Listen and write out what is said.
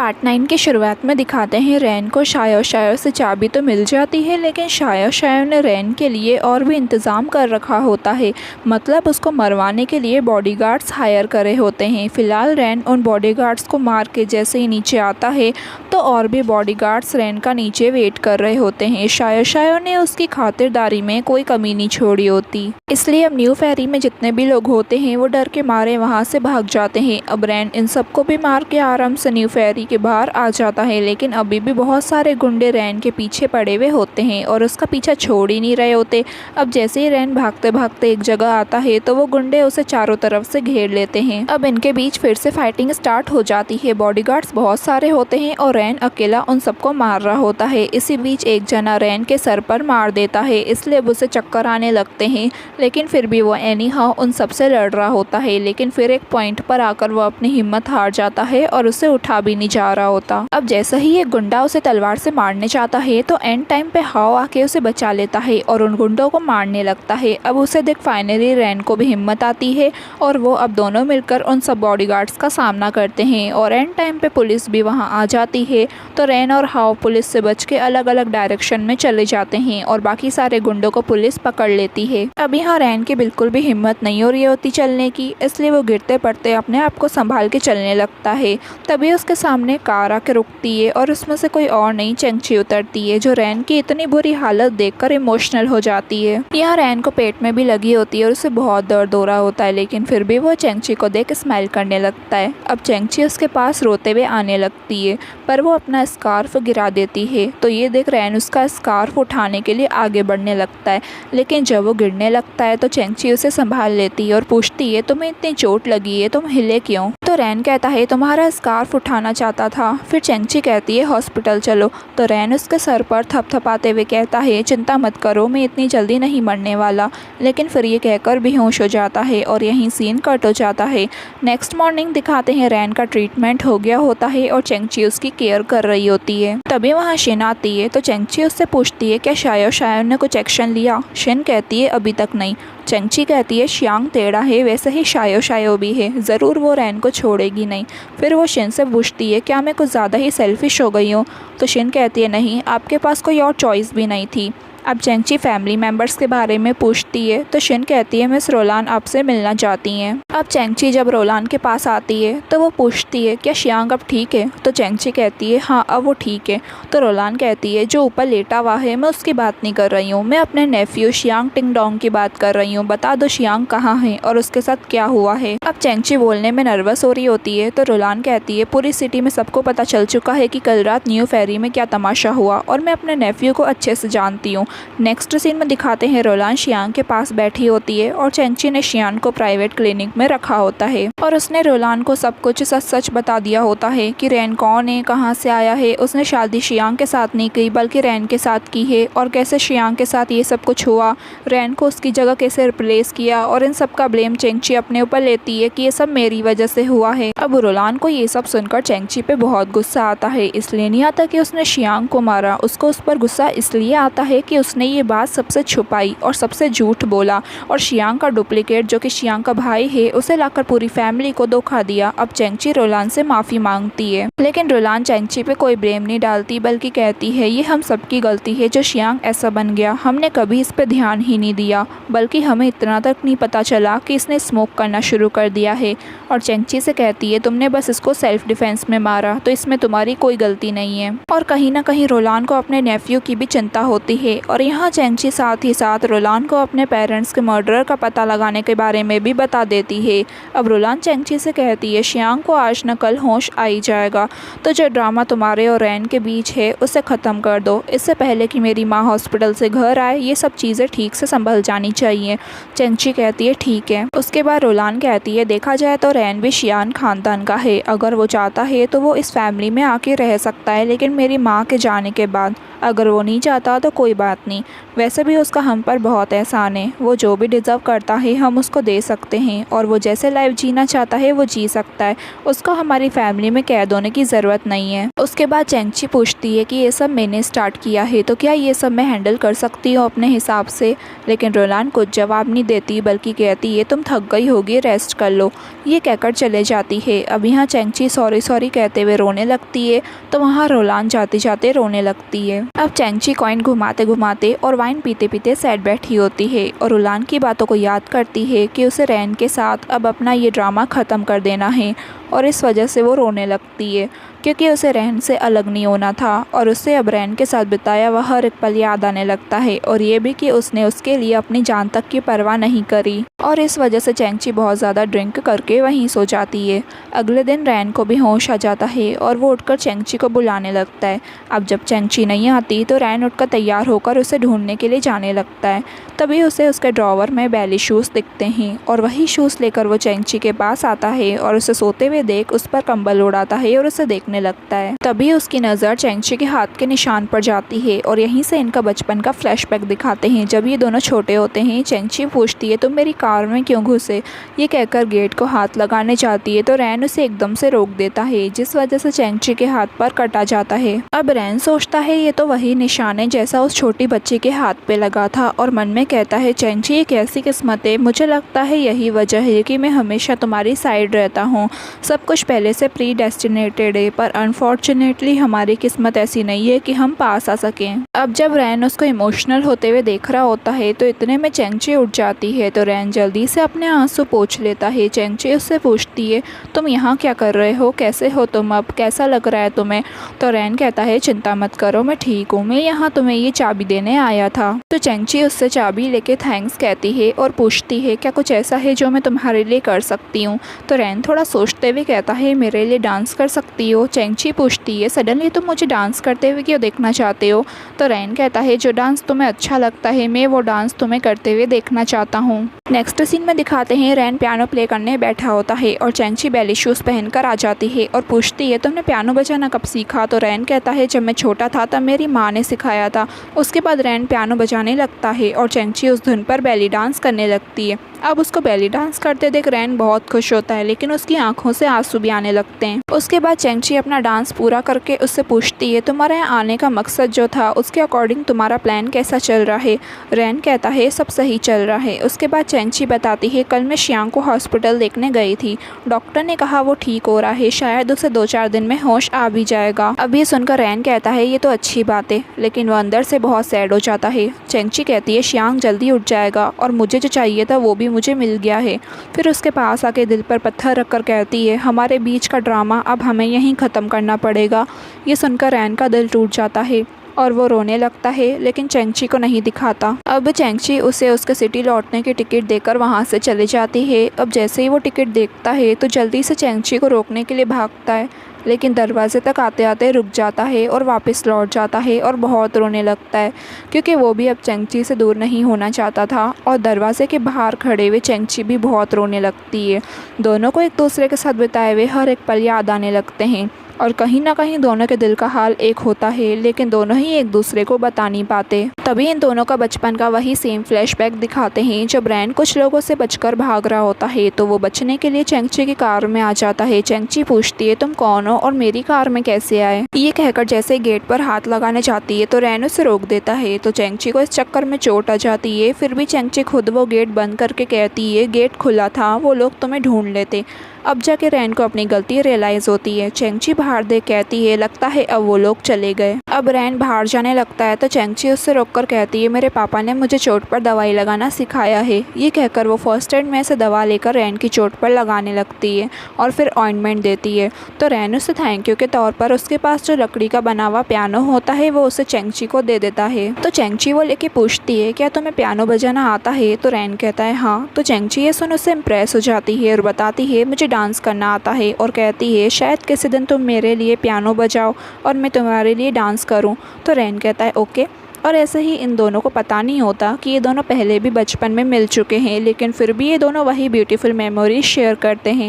Part 9 की शुरुआत में दिखाते हैं रैन को शायो से चाबी तो मिल जाती है, लेकिन शायो ने रैन के लिए और भी इंतज़ाम कर रखा होता है। मतलब उसको मरवाने के लिए बॉडीगार्ड्स हायर करे होते हैं। फ़िलहाल रैन उन बॉडीगार्ड्स को मार के जैसे ही नीचे आता है तो और भी बॉडीगार्ड्स रैन का नीचे वेट कर रहे होते हैं। शायो ने उसकी खातिरदारी में कोई कमी नहीं छोड़ी होती, इसलिए अब न्यू फेरी में जितने भी लोग होते हैं वो डर के मारे वहाँ से भाग जाते हैं। अब रैन इन सबको भी मार के आराम से न्यू फेरी के बाहर आ जाता है, लेकिन अभी भी बहुत सारे गुंडे रैन के पीछे पड़े हुए होते हैं और उसका पीछा छोड़ ही नहीं रहे होते। अब जैसे ही रैन भागते भागते एक जगह आता है तो वो गुंडे उसे चारों तरफ से घेर लेते हैं। अब इनके बीच फिर से फाइटिंग स्टार्ट हो जाती है। बॉडीगार्ड्स बहुत सारे होते हैं और रैन अकेला उन सबको मार रहा होता है। इसी बीच एक जना रैन के सर पर मार देता है, इसलिए अब उसे चक्कर आने लगते हैं, लेकिन फिर भी वो एनी हाउ उन सबसे लड़ रहा होता है। लेकिन फिर एक पॉइंट पर आकर वो अपनी हिम्मत हार जाता है और उसे उठा भी नहीं जा रहा होता। अब जैसा ही एक गुंडा उसे तलवार से मारने चाहता है तो एंड टाइम पे हाओ आके उसे बचा लेता है और उन गुंडों को मारने लगता है। अब उसे देख फाइनली रैन को भी हिम्मत आती है और वो अब दोनों मिलकर उन सब बॉडीगार्ड्स का सामना करते हैं और एंड टाइम पे पुलिस भी वहाँ आ जाती है। तो रैन और हाओ पुलिस से बच के अलग अलग डायरेक्शन में चले जाते हैं और बाकी सारे गुंडों को पुलिस पकड़ लेती है। अब यहाँ रैन की बिल्कुल भी हिम्मत नहीं हो रही होती चलने की, इसलिए वो गिरते पड़ते अपने आप को संभाल के चलने लगता है। तभी उसके सामने कार आके रुकती है और उसमें से कोई और नई चेंगची उतरती है जो रैन की इतनी बुरी हालत देखकर इमोशनल हो जाती है। यहाँ रैन को पेट में भी लगी होती है और उसे बहुत दर्द हो रहा होता है, लेकिन फिर भी वो चेंगची को देख स्माइल करने लगता है। अब चेंगची उसके पास रोते हुए आने लगती है, पर वो अपना स्कार्फ गिरा देती है। तो ये देख रैन उसका स्कार्फ उठाने के लिए आगे बढ़ने लगता है, लेकिन जब वो गिरने लगता है तो चेंगची उसे संभाल लेती है और पूछती है तुम्हें इतनी चोट लगी है, तुम हिले क्यों? तो रैन कहता है तुम्हारा स्कार्फ उठाना चाहता था। फिर चेंगची कहती है हॉस्पिटल चलो। तो रैन उसके सर पर थपथपाते हुए कहता है चिंता मत करो, मैं इतनी जल्दी नहीं मरने वाला। लेकिन फिर ये कहकर बेहोश हो जाता है और यहीं सीन कट हो जाता है। नेक्स्ट मॉर्निंग दिखाते हैं रैन का ट्रीटमेंट हो गया होता है और चेंगची उसकी केयर कर रही होती है। तभी वहाँ शिन आती है तो चेंगची उससे पूछती है क्या शायो ने कुछ एक्शन लिया? शिन कहती है अभी तक नहीं। चेंगची कहती है शियांग टेढ़ा है, वैसे ही शायो भी है, ज़रूर वो रैन को छोड़ेगी नहीं। फिर वो शिन से पूछती है क्या मैं कुछ ज़्यादा ही सेल्फिश हो गई हूँ? तो शिन कहती है नहीं, आपके पास कोई और चॉइस भी नहीं थी। अब चेंगची फैमिली मेम्बर्स के बारे में पूछती है तो शिन कहती है मिस रोलान आपसे मिलना चाहती हैं। अब चेंगची जब रोलान के पास आती है तो वो पूछती है क्या शियांग अब ठीक है? तो चेंगची कहती है हाँ अब वो ठीक है। तो रोलान कहती है जो ऊपर लेटा हुआ है मैं उसकी बात नहीं कर रही हूँ, मैं अपने नेफ्यू शियांग टिंगडोंग की बात कर रही हूँ। बता दो शियांग कहाँ है और उसके साथ क्या हुआ है? अब चेंगची बोलने में नर्वस हो रही होती है तो रोलान कहती है पूरी सिटी में सबको पता चल चुका है कि कल रात न्यू फेरी में क्या तमाशा हुआ और मैं अपने नेफ्यू को अच्छे से जानती हूँ। नेक्स्ट सीन में दिखाते हैं रोलान शियांग के पास बैठी होती है और चेंगची ने शियांग को प्राइवेट क्लिनिक में रखा होता है और उसने रोलान को सब कुछ सच सच बता दिया होता है कि रैन कौन है, कहाँ से आया है। उसने शादी शियांग के साथ नहीं की बल्कि रैन के साथ की है और कैसे शियांग के साथ ये सब कुछ हुआ, रैन को उसकी जगह कैसे रिप्लेस किया और इन सब का ब्लेम चेंगची अपने ऊपर लेती है कि ये सब मेरी वजह से हुआ है। अब रोलान को ये सब सुनकर चेंगची पे बहुत गुस्सा आता है, इसलिए नहीं आता कि उसने शियांग को मारा, उसको उस पर गुस्सा इसलिए आता है कि उसने ये बात सबसे छुपाई और सबसे झूठ बोला और शियांग का डुप्लीकेट जो कि शियांग का भाई है उसे लाकर पूरी फैमिली को धोखा दिया। अब चेंगची रोलान से माफ़ी मांगती है, लेकिन रोलान चेंगची पे कोई ब्लेम नहीं डालती बल्कि कहती है ये हम सबकी गलती है जो शियांग ऐसा बन गया, हमने कभी इस पे ध्यान ही नहीं दिया, बल्कि हमें इतना तक नहीं पता चला कि इसने स्मोक करना शुरू कर दिया है। और चेंगची से कहती है तुमने बस इसको सेल्फ डिफेंस में मारा, तो इसमें तुम्हारी कोई गलती नहीं है। और कहीं ना कहीं रोलान को अपने नेफ्यू की भी चिंता होती है और यहाँ चेंगची साथ ही साथ रोलान को अपने पेरेंट्स के मर्डर का पता लगाने के बारे में भी बता देती है। अब रोलान चेंगची से कहती है शियांग को आज न कल होश आ ही जाएगा, तो जो ड्रामा तुम्हारे और रैन के बीच है उसे ख़त्म कर दो, इससे पहले कि मेरी माँ हॉस्पिटल से घर आए ये सब चीज़ें ठीक से संभल जानी चाहिए। चेंगची कहती है ठीक है। उसके बाद रोलान कहती है देखा जाए तो रैन भी शियान खानदान का है, अगर वो चाहता है तो वो इस फैमिली में आके रह सकता है, लेकिन मेरी माँ के जाने के बाद अगर वो नहीं चाहता तो कोई बात नहीं, वैसे भी उसका हम पर बहुत एहसान है, वो जो भी डिज़र्व करता है हम उसको दे सकते हैं और वो वो जैसे लाइफ जीना चाहता है वो जी सकता है, उसको हमारी फैमिली में कैद होने की ज़रूरत नहीं है। उसके बाद चैंची पूछती है कि ये सब मैंने स्टार्ट किया है तो क्या ये सब मैं हैंडल कर सकती हूँ अपने हिसाब से, लेकिन रोलान कुछ जवाब नहीं देती बल्कि कहती है तुम थक गई होगी, रेस्ट कर लो। ये कहकर चले जाती है। अब यहाँ चैंची सॉरी सॉरी कहते हुए रोने लगती है तो वहाँ रोलान जाते जाते रोने लगती है। अब चैंची कॉइन घुमाते घुमाते और वाइन पीते पीते सैड बैठी होती है और रोलान की बातों को याद करती है कि उसे रैन के साथ अब अपना ये ड्रामा ख़त्म कर देना है, और इस वजह से वो रोने लगती है क्योंकि उसे रैन से अलग नहीं होना था और उसे अब रैन के साथ बिताया वह हर एक पल याद आने लगता है, और ये भी कि उसने उसके लिए अपनी जान तक की परवाह नहीं करी। और इस वजह से चैंची बहुत ज़्यादा ड्रिंक करके वहीं सो जाती है। अगले दिन रैन को भी होश आ जाता है और वो उठकर चैंची को बुलाने लगता है। अब जब चैंची नहीं आती तो रैन उठकर तैयार होकर उसे ढूंढने के लिए जाने लगता है। तभी उसे उसके ड्रॉवर में बैली शूज़ दिखते हैं और वही शूज़ लेकर वो चैंची के पास आता है और उसे सोते हुए देख उस पर कंबल उड़ाता है और उसे देखने लगता है। तभी उसकी नज़र चैंची के हाथ के निशान पर जाती है और यहीं से इनका बचपन का फ्लैशबैक दिखाते हैं। जब ये दोनों छोटे होते हैं चैंची पूछती है तुम मेरी कार में क्यों घुसे, ये कहकर गेट को हाथ लगाने जाती है तो रैन उसे एकदम से रोक देता है, जिस वजह से चैंची के हाथ पर कटा जाता है। अब रैन सोचता है ये तो वही निशान है जैसा उस छोटी बच्ची के हाथ पे लगा था और मन में कहता है चैंची ये कैसी किस्मत है, मुझे लगता है यही वजह है कि मैं हमेशा तुम्हारी साइड रहता हूँ। सब कुछ पहले से प्री डेस्टिनेटेड है पर अनफॉर्चुनेटली हमारी किस्मत ऐसी नहीं है कि हम पास आ सकें। अब जब रैन उसको इमोशनल होते हुए देख रहा होता है तो इतने में चैंची उठ जाती है तो रैन जल्दी से अपने आंसू पोंछ लेता है। चैंची उससे पूछती है तुम यहाँ क्या कर रहे हो, कैसे हो तुम, अब कैसा लग रहा है तुम्हें। तो रैन कहता है चिंता मत करो मैं ठीक हूँ, मैं यहाँ तुम्हें ये चाबी देने आया था। तो चैंची उससे चाबी लेके थैंक्स कहती है और पूछती है क्या कुछ ऐसा है जो मैं तुम्हारे लिए कर सकती हूँ। तो रैन थोड़ा सोचते हुए कहता है मेरे लिए डांस कर सकती हो। चैंची पूछती है सडनली तुम मुझे डांस करते हुए क्यों देखना चाहते हो। तो रैन कहता है जो डांस तुम्हें अच्छा लगता है मैं वो डांस तुम्हें करते हुए देखना चाहता हूँ। नेक्स्ट सीन में दिखाते हैं रैन पियानो प्ले करने बैठा होता है और चैंची बैली शूज़ पहनकर आ जाती है और पूछती है तुमने पियानो बजाना कब सीखा। तो रैन कहता है जब मैं छोटा था तब मेरी माँ ने सिखाया था। उसके बाद रैन पियानो बजाने लगता है और चैंची उस धुन पर बैली डांस करने लगती है। अब उसको बैली डांस करते देख रैन बहुत खुश होता है लेकिन उसकी आंखों से आंसू भी आने लगते हैं। उसके बाद चैंची अपना डांस पूरा करके उससे पूछती है तुम्हारे यहाँ आने का मकसद जो था उसके अकॉर्डिंग तुम्हारा प्लान कैसा चल रहा है। रैन कहता है सब सही चल रहा है। उसके बाद चैंची बताती है कल मैं श्यांग को हॉस्पिटल देखने गई थी, डॉक्टर ने कहा वो ठीक हो रहा है, शायद उसे 2-4 दिन में होश आ भी जाएगा। अब ये सुनकर रैन कहता है ये तो अच्छी बात है, लेकिन वो अंदर से बहुत सैड हो जाता है। चैंची कहती है श्यांग जल्दी उठ जाएगा और मुझे जो चाहिए था वो भी मुझे मिल गया है। फिर उसके पास आके दिल पर पत्थर रखकर कहती है हमारे बीच का ड्रामा अब हमें यहीं ख़त्म करना पड़ेगा। ये सुनकर रैन का दिल टूट जाता है और वो रोने लगता है लेकिन चैंची को नहीं दिखाता। अब चैंची उसे उसके सिटी लौटने की टिकट देकर वहाँ से चली जाती है। अब जैसे ही वो टिकट देखता है तो जल्दी से चैंची को रोकने के लिए भागता है, लेकिन दरवाजे तक आते आते रुक जाता है और वापस लौट जाता है और बहुत रोने लगता है क्योंकि वो भी अब चैंची से दूर नहीं होना चाहता था। और दरवाजे के बाहर खड़े हुए चैंची भी बहुत रोने लगती है। दोनों को एक दूसरे के साथ बिताए हुए हर एक पल याद आने लगते हैं और कहीं ना कहीं दोनों के दिल का हाल एक होता है, लेकिन दोनों ही एक दूसरे को बता नहीं पाते। तभी इन दोनों का बचपन का वही सेम फ्लैशबैक दिखाते हैं। जब रैन कुछ लोगों से बचकर भाग रहा होता है तो वो बचने के लिए चैंची की कार में आ जाता है। चैंची पूछती है तुम कौन हो और मेरी कार में कैसे आए। ये कहकर जैसे गेट पर हाथ लगाने जाती है तो रैन उसे रोक देता है। तो चैंची को इस चक्कर में चोट आ जाती है। फिर भी चैंची खुद वो गेट बंद करके कहती है गेट खुला था, वो लोग तुम्हें ढूंढ लेते। अब जाके रैन को अपनी गलती रियलाइज़ होती है। चैंची बाहर देख कहती है लगता है अब वो लोग चले गए। अब रैन बाहर जाने लगता है तो चैंची उससे रोककर कहती है मेरे पापा ने मुझे चोट पर दवाई लगाना सिखाया है। ये कहकर वो फर्स्ट एड में से दवा लेकर रैन की चोट पर लगाने लगती है और फिर ऑइंटमेंट देती है। तो रैन उसे थैंक यू के तौर पर उसके पास जो लकड़ी का बना हुआ पियानो होता है वो उसे चैंची को दे देता है। तो चैंची वो लेके पूछती है क्या तुम्हें पियानो बजाना आता है। तो रैन कहता है हाँ। तो चैंची ये सुन उससे इम्प्रेस हो जाती है और बताती है मुझे डांस करना आता है और कहती है शायद किसी दिन तुम मेरे लिए पियानो बजाओ और मैं तुम्हारे लिए डांस करूं। तो रैन कहता है ओके। और ऐसे ही इन दोनों को पता नहीं होता कि ये दोनों पहले भी बचपन में मिल चुके हैं, लेकिन फिर भी ये दोनों वही ब्यूटीफुल मेमोरीज शेयर करते हैं।